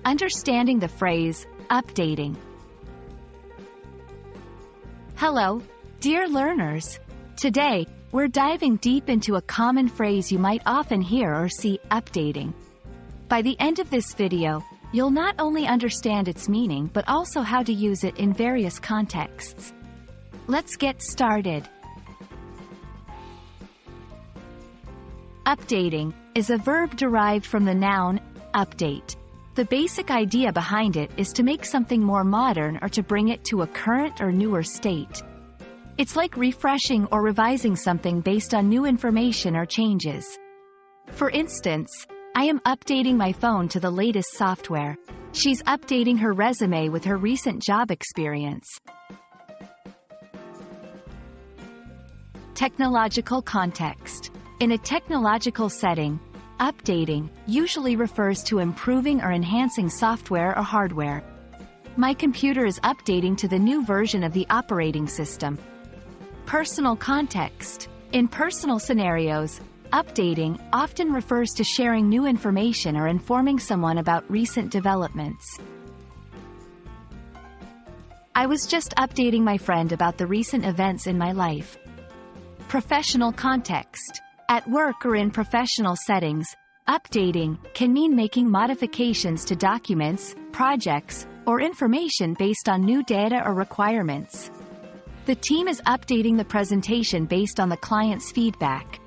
Understanding the phrase, updating. Hello, dear learners. Today, we're diving deep into a common phrase you might often hear or see, updating. By the end of this video, you'll not only understand its meaning but also how to use it in various contexts. Let's get started. Updating is a verb derived from the noun, update. The basic idea behind it is to make something more modern or to bring it to a current or newer state. It's like refreshing or revising something based on new information or changes. For instance, I am updating my phone to the latest software. She's updating her resume with her recent job experience. Technological context. In a technological setting, updating usually refers to improving or enhancing software or hardware. My computer is updating to the new version of the operating system. Personal context. In personal scenarios, updating often refers to sharing new information or informing someone about recent developments. I was just updating my friend about the recent events in my life. Professional context. At work or in professional settings, updating can mean making modifications to documents, projects, or information based on new data or requirements. The team is updating the presentation based on the client's feedback.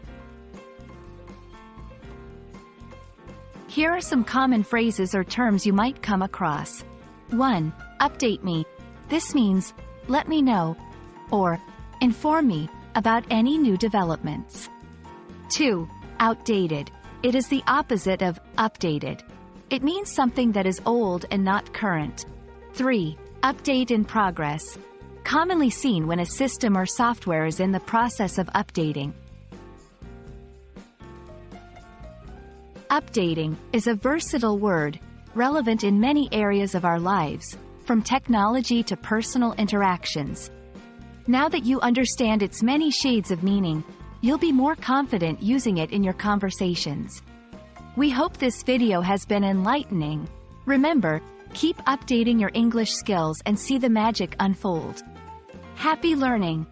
Here are some common phrases or terms you might come across. 1. Update me. This means, let me know, or inform me about any new developments. 2. Outdated. It is the opposite of updated. It means something that is old and not current. 3. Update in progress. Commonly seen when a system or software is in the process of updating. Updating is a versatile word, relevant in many areas of our lives, from technology to personal interactions. Now that you understand its many shades of meaning, you'll be more confident using it in your conversations. We hope this video has been enlightening. Remember, keep updating your English skills and see the magic unfold. Happy learning!